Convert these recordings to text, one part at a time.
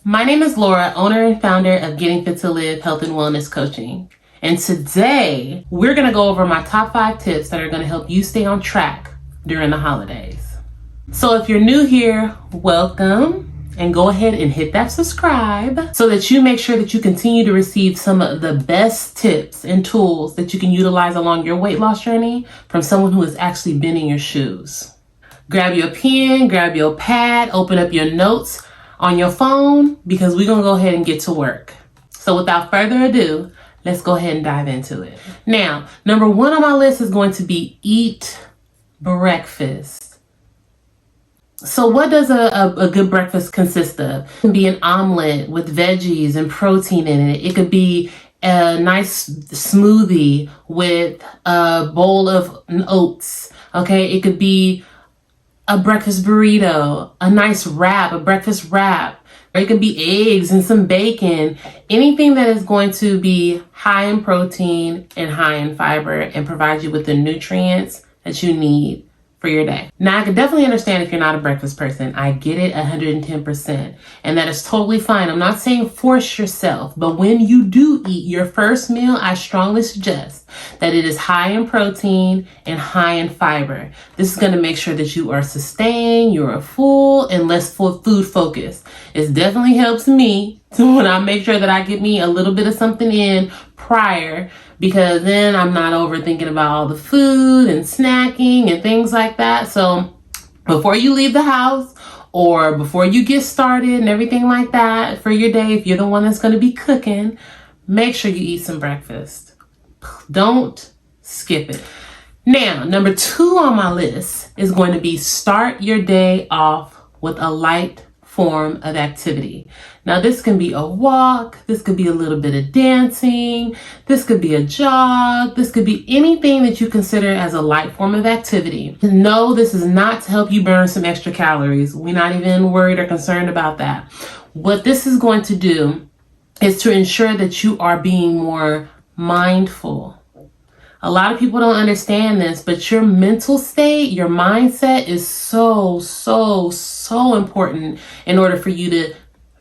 My name is Laura, owner and founder of Getting Fit to Live Health and Wellness Coaching. And today we're going to go over my top 5 tips that are going to help you stay on track during the holidays. So if you're new here, welcome, and go ahead and hit that subscribe so that you make sure that you continue to receive some of the best tips and tools that you can utilize along your weight loss journey from someone who has actually been in your shoes. Grab your pen, grab your pad, open up your notes on your phone because we're going to go ahead and get to work. So without further ado, let's go ahead and dive into it. Now, number 1 on my list is going to be eat breakfast. So what does a good breakfast consist of? It can be an omelet with veggies and protein in it. It could be a nice smoothie with a bowl of oats. Okay, it could be a breakfast burrito, a nice wrap, a breakfast wrap. Or it could be eggs and some bacon. Anything that is going to be high in protein and high in fiber and provide you with the nutrients that you need for your day. Now, I can definitely understand if you're not a breakfast person. I get it 110%. And that is totally fine. I'm not saying force yourself, but when you do eat your first meal, I strongly suggest that it is high in protein and high in fiber. This is going to make sure that you are sustained, you are full, and less food focused. It definitely helps me when I make sure that I get me a little bit of something in prior, because then I'm not overthinking about all the food and snacking and things like that. So before you leave the house or before you get started and everything like that for your day, if you're the one that's going to be cooking, make sure you eat some breakfast. Don't skip it. Now, number 2 on my list is going to be start your day off with a light form of activity. Now, this can be a walk, this could be a little bit of dancing, this could be a jog, this could be anything that you consider as a light form of activity. No, this is not to help you burn some extra calories. We're not even worried or concerned about that. What this is going to do is to ensure that you are being more mindful. A lot of people don't understand this, but your mental state, your mindset is so important in order for you to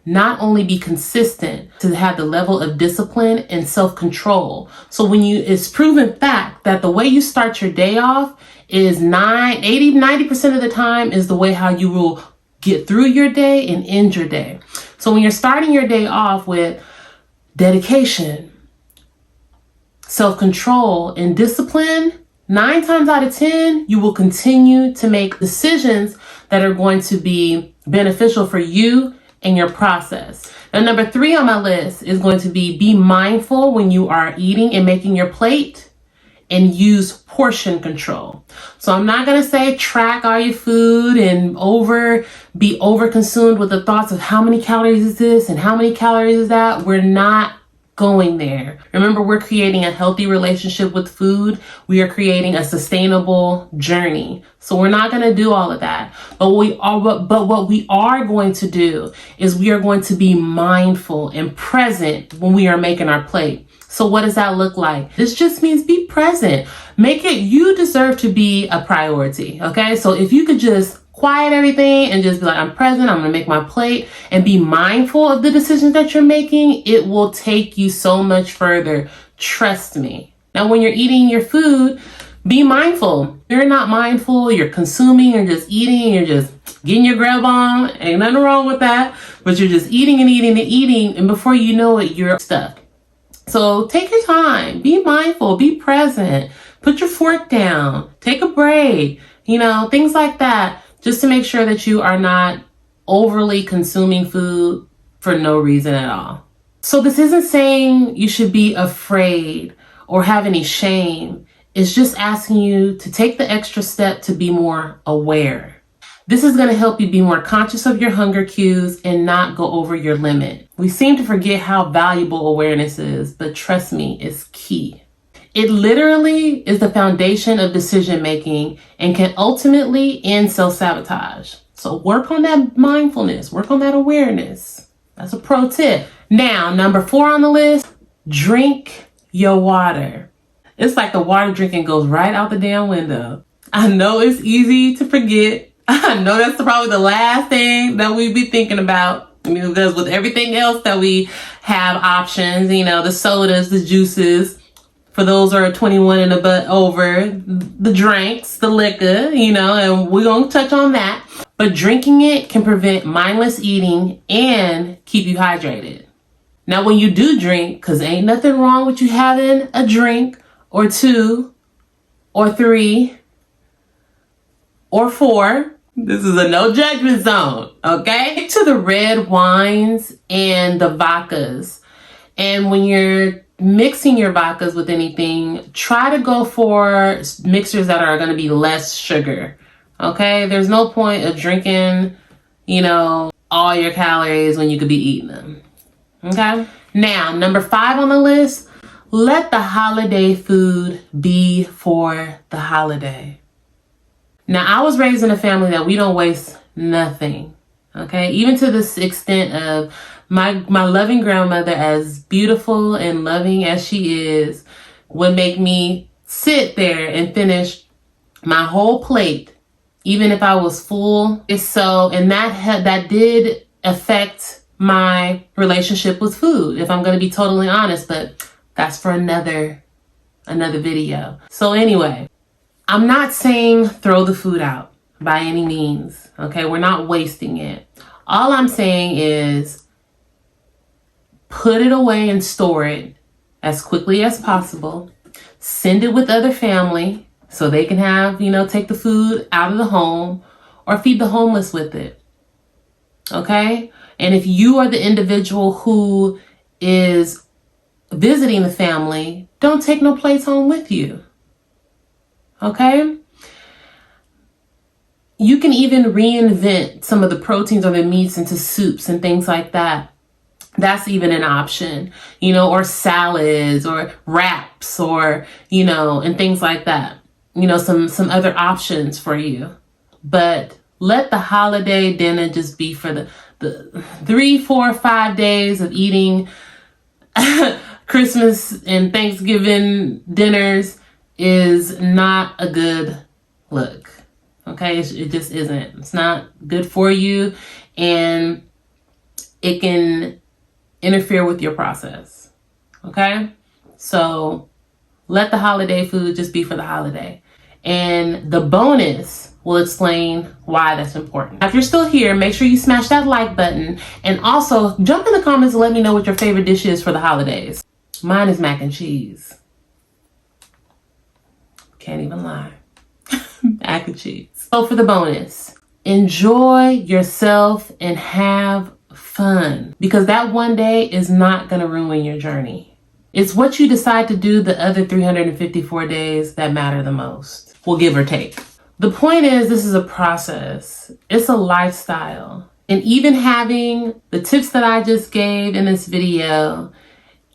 not only be consistent, to have the level of discipline and self-control. So it's proven fact that the way you start your day off is 90% of the time is the way how you will get through your day and end your day. So when you're starting your day off with dedication, self-control, and discipline, 9 times out of 10, you will continue to make decisions that are going to be beneficial for you and your process. Now, number 3 on my list is going to be mindful when you are eating and making your plate and use portion control. So I'm not going to say track all your food and be over consumed with the thoughts of how many calories is this and how many calories is that. We're not going there. Remember, we're creating a healthy relationship with food. We are creating a sustainable journey. So we're not going to do all of that. But what we are going to do is we are going to be mindful and present when we are making our plate. So what does that look like? This just means be present. You deserve to be a priority. Okay. So if you could just quiet everything and just be like, I'm present, I'm going to make my plate, and be mindful of the decisions that you're making, it will take you so much further. Trust me. Now, when you're eating your food, be mindful. You're not mindful, you're consuming, you're just eating, you're just getting your grub on. Ain't nothing wrong with that, but you're just eating and eating and eating, and before you know it, you're stuck. So take your time, be mindful, be present, put your fork down, take a break, things like that. Just to make sure that you are not overly consuming food for no reason at all. So this isn't saying you should be afraid or have any shame. It's just asking you to take the extra step to be more aware. This is going to help you be more conscious of your hunger cues and not go over your limit. We seem to forget how valuable awareness is, but trust me, it's key. It literally is the foundation of decision making and can ultimately end self-sabotage. So work on that mindfulness, work on that awareness. That's a pro tip. Now, number 4 on the list, drink your water. It's like the water drinking goes right out the damn window. I know it's easy to forget. I know that's probably the last thing that we be thinking about. Because with everything else that we have options, the sodas, the juices, for those who are 21 and over, the drinks, the liquor, and we're going to touch on that. But drinking it can prevent mindless eating and keep you hydrated. Now, when you do drink, because ain't nothing wrong with you having a drink or 2 or 3 or 4, this is a no judgment zone, okay? Stick to the red wines and the vodkas. And when you're mixing your vodkas with anything, try to go for mixers that are going to be less sugar, okay? There's no point of drinking, all your calories when you could be eating them, okay? Now, number 5 on the list, let the holiday food be for the holiday. Now, I was raised in a family that we don't waste nothing, okay? Even to this extent of my loving grandmother, as beautiful and loving as she is, would make me sit there and finish my whole plate, even if I was full. And that did affect my relationship with food, if I'm going to be totally honest, but that's for another video. So anyway, I'm not saying throw the food out by any means, okay? We're not wasting it. All I'm saying is put it away and store it as quickly as possible. Send it with other family so they can have, take the food out of the home or feed the homeless with it, okay? And if you are the individual who is visiting the family, don't take no plates home with you. Okay? You can even reinvent some of the proteins or the meats into soups and things like that. That's even an option, or salads or wraps or, and things like that. Some other options for you. But let the holiday dinner just be for the 3, 4, 5 days of eating Christmas and Thanksgiving dinners is not a good look. Okay, it just isn't. It's not good for you, and it can interfere with your process. Okay, so let the holiday food just be for the holiday, and the bonus will explain why that's important. Now, if you're still here, make sure you smash that like button, and also jump in the comments and let me know what your favorite dish is for the holidays. Mine is mac and cheese. Can't even lie. Mac and cheese. So for the bonus, enjoy yourself and have fun, because that one day is not going to ruin your journey. It's what you decide to do the other 354 days that matter the most. Well, give or take. The point is, this is a process. It's a lifestyle. And even having the tips that I just gave in this video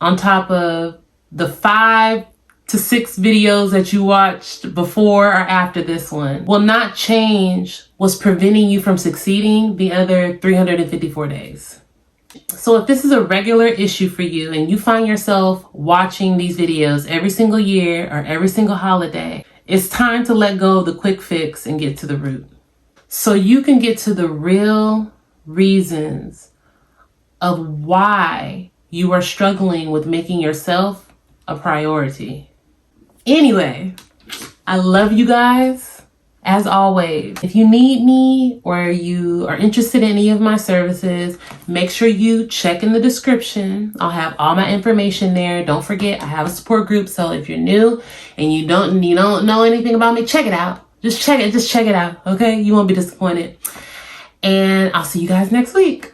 on top of the 5 to 6 videos that you watched before or after this one will not change what's preventing you from succeeding the other 354 days. So if this is a regular issue for you and you find yourself watching these videos every single year or every single holiday, it's time to let go of the quick fix and get to the root, so you can get to the real reasons of why you are struggling with making yourself a priority. Anyway, I love you guys. As always, if you need me or you are interested in any of my services, make sure you check in the description. I'll have all my information there. Don't forget, I have a support group. So if you're new and you don't know anything about me, check it out. Just check it out. Okay. You won't be disappointed. And I'll see you guys next week.